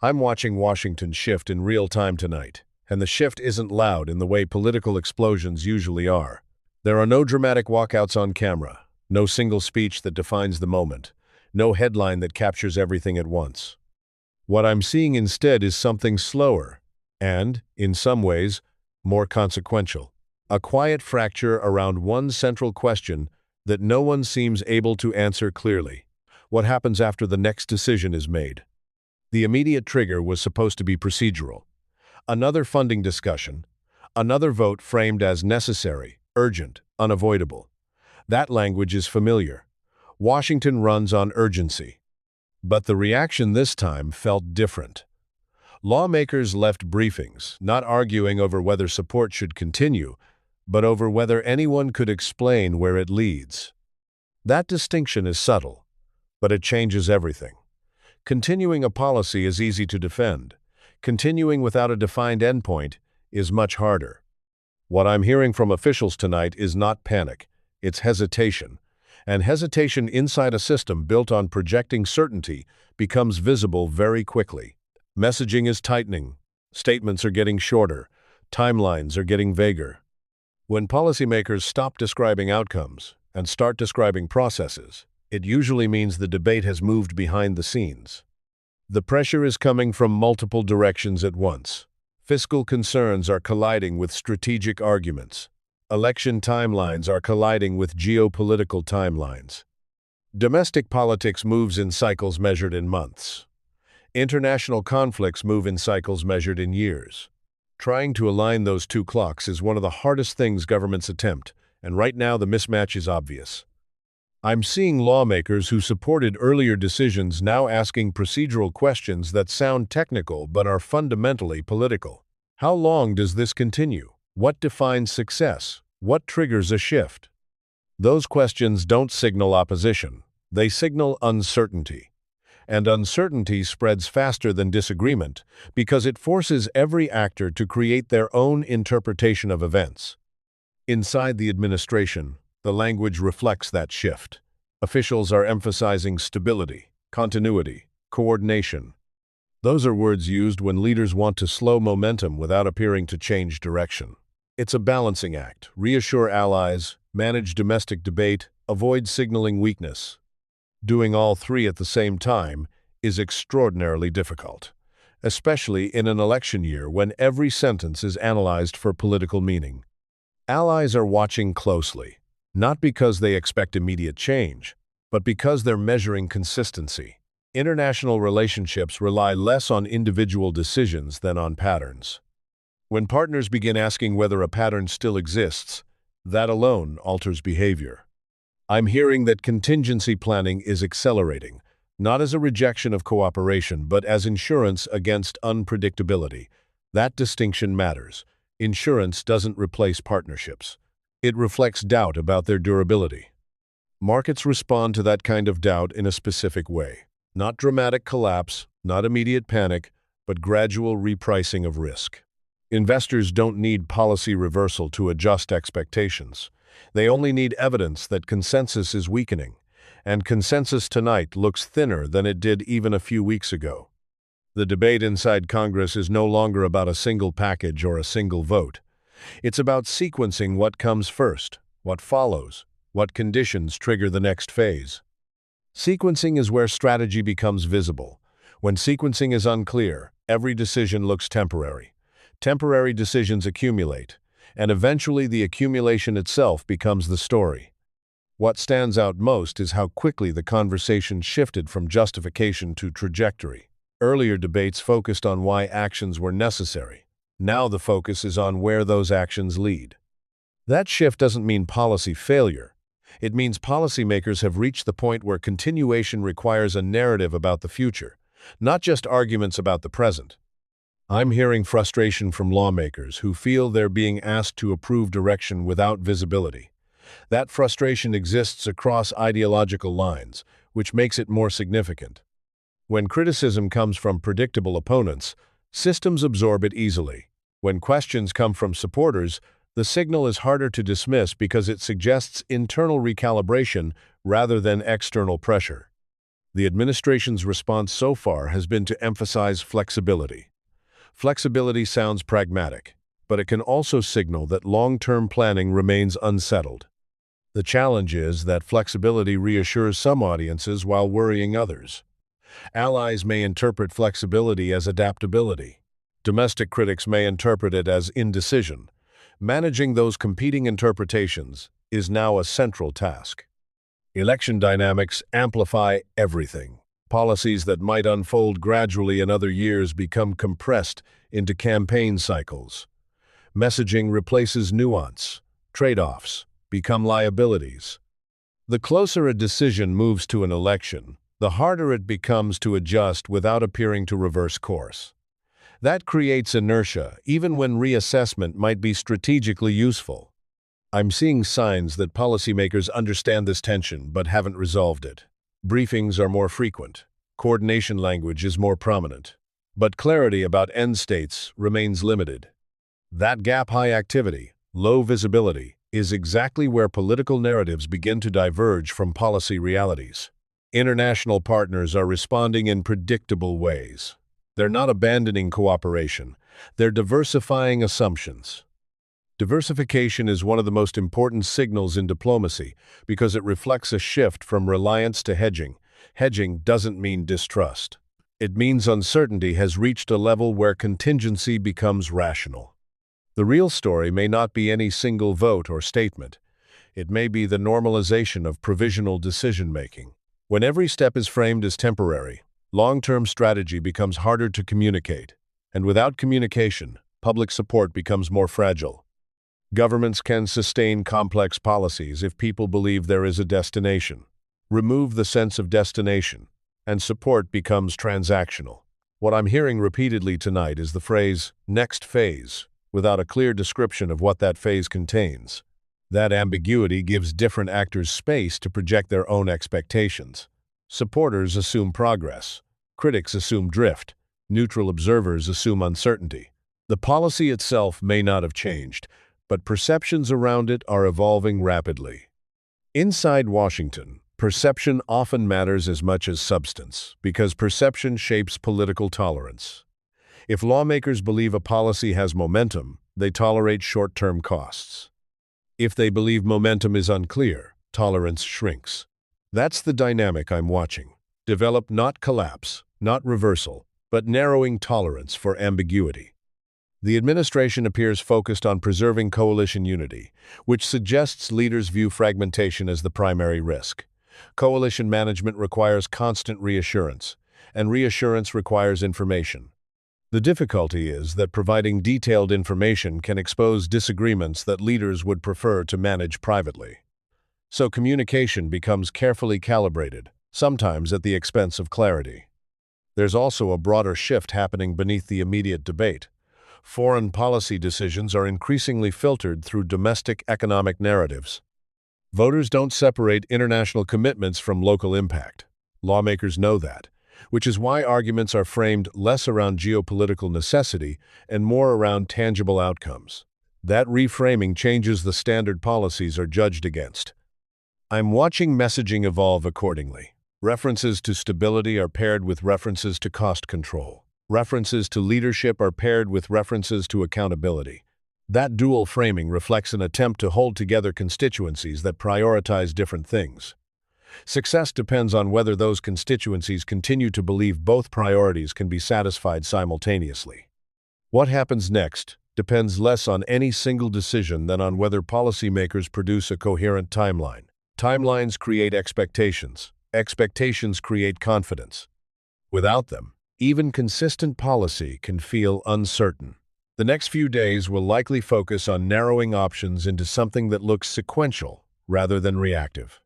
I'm watching Washington shift in real time tonight, and the shift isn't loud in the way political explosions usually are. There are no dramatic walkouts on camera, no single speech that defines the moment, no headline that captures everything at once. What I'm seeing instead is something slower and, in some ways, more consequential. A quiet fracture around one central question that no one seems able to answer clearly. What happens after the next decision is made? The immediate trigger was supposed to be procedural. Another funding discussion, another vote framed as necessary, urgent, unavoidable. That language is familiar. Washington runs on urgency. But the reaction this time felt different. Lawmakers left briefings, not arguing over whether support should continue, but over whether anyone could explain where it leads. That distinction is subtle, but it changes everything. Continuing a policy is easy to defend. Continuing without a defined endpoint is much harder. What I'm hearing from officials tonight is not panic, it's hesitation. And hesitation inside a system built on projecting certainty becomes visible very quickly. Messaging is tightening, statements are getting shorter, timelines are getting vaguer. When policymakers stop describing outcomes and start describing processes, it usually means the debate has moved behind the scenes. The pressure is coming from multiple directions at once. Fiscal concerns are colliding with strategic arguments. Election timelines are colliding with geopolitical timelines. Domestic politics moves in cycles measured in months. International conflicts move in cycles measured in years. Trying to align those two clocks is one of the hardest things governments attempt, and right now the mismatch is obvious. I'm seeing lawmakers who supported earlier decisions now asking procedural questions that sound technical but are fundamentally political. How long does this continue? What defines success? What triggers a shift? Those questions don't signal opposition. They signal uncertainty. And uncertainty spreads faster than disagreement because it forces every actor to create their own interpretation of events. Inside the administration, the language reflects that shift. Officials are emphasizing stability, continuity, coordination. Those are words used when leaders want to slow momentum without appearing to change direction. It's a balancing act. Reassure allies, manage domestic debate, avoid signaling weakness. Doing all three at the same time is extraordinarily difficult, especially in an election year when every sentence is analyzed for political meaning. Allies are watching closely, not because they expect immediate change, but because they're measuring consistency. International relationships rely less on individual decisions than on patterns. When partners begin asking whether a pattern still exists, that alone alters behavior. I'm hearing that contingency planning is accelerating, not as a rejection of cooperation, but as insurance against unpredictability. That distinction matters. Insurance doesn't replace partnerships. It reflects doubt about their durability. Markets respond to that kind of doubt in a specific way. Not dramatic collapse, not immediate panic, but gradual repricing of risk. Investors don't need policy reversal to adjust expectations. They only need evidence that consensus is weakening, and consensus tonight looks thinner than it did even a few weeks ago. The debate inside Congress is no longer about a single package or a single vote. It's about sequencing what comes first, what follows, what conditions trigger the next phase. Sequencing is where strategy becomes visible. When sequencing is unclear, every decision looks temporary. Temporary decisions accumulate, and eventually the accumulation itself becomes the story. What stands out most is how quickly the conversation shifted from justification to trajectory. Earlier debates focused on why actions were necessary. Now the focus is on where those actions lead. That shift doesn't mean policy failure. It means policymakers have reached the point where continuation requires a narrative about the future, not just arguments about the present. I'm hearing frustration from lawmakers who feel they're being asked to approve direction without visibility. That frustration exists across ideological lines, which makes it more significant. When criticism comes from predictable opponents, systems absorb it easily. When questions come from supporters, the signal is harder to dismiss because it suggests internal recalibration rather than external pressure. The administration's response so far has been to emphasize flexibility. Flexibility sounds pragmatic, but it can also signal that long-term planning remains unsettled. The challenge is that flexibility reassures some audiences while worrying others. Allies may interpret flexibility as adaptability. Domestic critics may interpret it as indecision. Managing those competing interpretations is now a central task. Election dynamics amplify everything. Policies that might unfold gradually in other years become compressed into campaign cycles. Messaging replaces nuance. Trade-offs become liabilities. The closer a decision moves to an election, the harder it becomes to adjust without appearing to reverse course. That creates inertia, even when reassessment might be strategically useful. I'm seeing signs that policymakers understand this tension but haven't resolved it. Briefings are more frequent. Coordination language is more prominent. But clarity about end states remains limited. That gap-high activity, low visibility, is exactly where political narratives begin to diverge from policy realities. International partners are responding in predictable ways. They're not abandoning cooperation. They're diversifying assumptions. Diversification is one of the most important signals in diplomacy because it reflects a shift from reliance to hedging. Hedging doesn't mean distrust. It means uncertainty has reached a level where contingency becomes rational. The real story may not be any single vote or statement. It may be the normalization of provisional decision-making. When every step is framed as temporary, long-term strategy becomes harder to communicate, and without communication, public support becomes more fragile. Governments can sustain complex policies if people believe there is a destination. Remove the sense of destination, and support becomes transactional. What I'm hearing repeatedly tonight is the phrase, "next phase," without a clear description of what that phase contains. That ambiguity gives different actors space to project their own expectations. Supporters assume progress. Critics assume drift. Neutral observers assume uncertainty. The policy itself may not have changed, but perceptions around it are evolving rapidly. Inside Washington, perception often matters as much as substance, because perception shapes political tolerance. If lawmakers believe a policy has momentum, they tolerate short-term costs. If they believe momentum is unclear, tolerance shrinks. That's the dynamic I'm watching. Develop not collapse, not reversal, but narrowing tolerance for ambiguity. The administration appears focused on preserving coalition unity, which suggests leaders view fragmentation as the primary risk. Coalition management requires constant reassurance, and reassurance requires information. The difficulty is that providing detailed information can expose disagreements that leaders would prefer to manage privately. So communication becomes carefully calibrated, sometimes at the expense of clarity. There's also a broader shift happening beneath the immediate debate. Foreign policy decisions are increasingly filtered through domestic economic narratives. Voters don't separate international commitments from local impact. Lawmakers know that, which is why arguments are framed less around geopolitical necessity and more around tangible outcomes. That reframing changes the standard policies are judged against. I'm watching messaging evolve accordingly. References to stability are paired with references to cost control. References to leadership are paired with references to accountability. That dual framing reflects an attempt to hold together constituencies that prioritize different things. Success depends on whether those constituencies continue to believe both priorities can be satisfied simultaneously. What happens next depends less on any single decision than on whether policymakers produce a coherent timeline. Timelines create expectations. Expectations create confidence. Without them, even consistent policy can feel uncertain. The next few days will likely focus on narrowing options into something that looks sequential rather than reactive.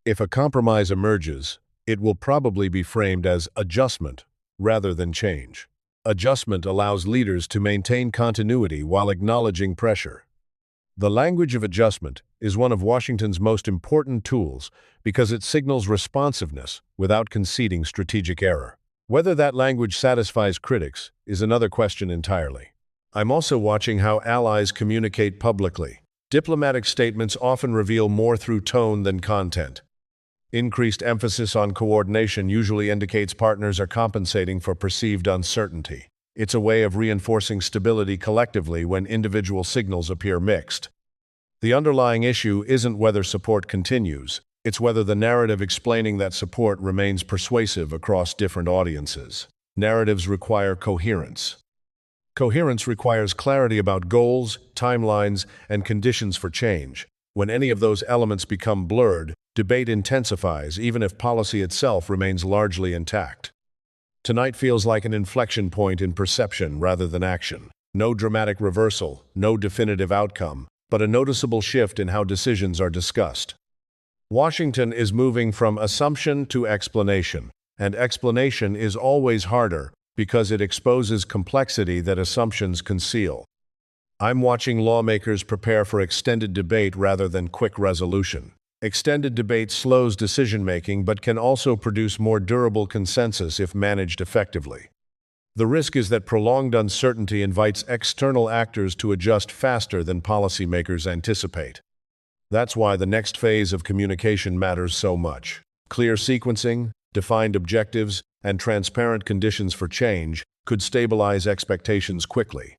If a compromise emerges, it will probably be framed as adjustment rather than change. Adjustment allows leaders to maintain continuity while acknowledging pressure. The language of adjustment is one of Washington's most important tools because it signals responsiveness without conceding strategic error. Whether that language satisfies critics is another question entirely. I'm also watching how allies communicate publicly. Diplomatic statements often reveal more through tone than content. Increased emphasis on coordination usually indicates partners are compensating for perceived uncertainty. It's a way of reinforcing stability collectively when individual signals appear mixed. The underlying issue isn't whether support continues, it's whether the narrative explaining that support remains persuasive across different audiences. Narratives require coherence. Coherence requires clarity about goals, timelines, and conditions for change. When any of those elements become blurred, debate intensifies even if policy itself remains largely intact. Tonight feels like an inflection point in perception rather than action. No dramatic reversal, no definitive outcome, but a noticeable shift in how decisions are discussed. Washington is moving from assumption to explanation, and explanation is always harder because it exposes complexity that assumptions conceal. I'm watching lawmakers prepare for extended debate rather than quick resolution. Extended debate slows decision-making but can also produce more durable consensus if managed effectively. The risk is that prolonged uncertainty invites external actors to adjust faster than policymakers anticipate. That's why the next phase of communication matters so much. Clear sequencing, defined objectives, and transparent conditions for change could stabilize expectations quickly.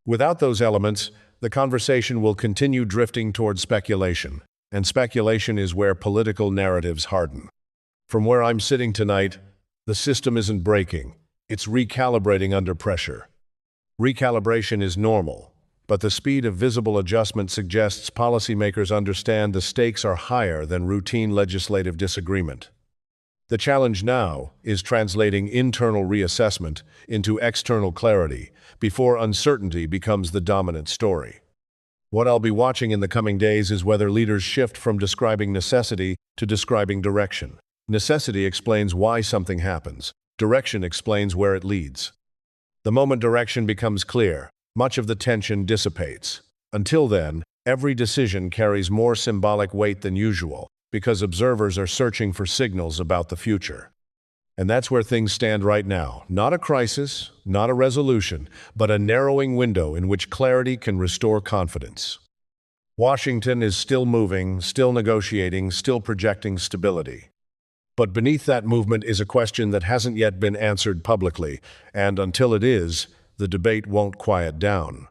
Without those elements, the conversation will continue drifting toward speculation, and speculation is where political narratives harden. From where I'm sitting tonight, the system isn't breaking, it's recalibrating under pressure. Recalibration is normal, but the speed of visible adjustment suggests policymakers understand the stakes are higher than routine legislative disagreement. The challenge now is translating internal reassessment into external clarity before uncertainty becomes the dominant story. What I'll be watching in the coming days is whether leaders shift from describing necessity to describing direction. Necessity explains why something happens. Direction explains where it leads. The moment direction becomes clear, much of the tension dissipates. Until then, every decision carries more symbolic weight than usual, because observers are searching for signals about the future. And that's where things stand right now. Not a crisis, not a resolution, but a narrowing window in which clarity can restore confidence. Washington is still moving, still negotiating, still projecting stability. But beneath that movement is a question that hasn't yet been answered publicly, and until it is, the debate won't quiet down.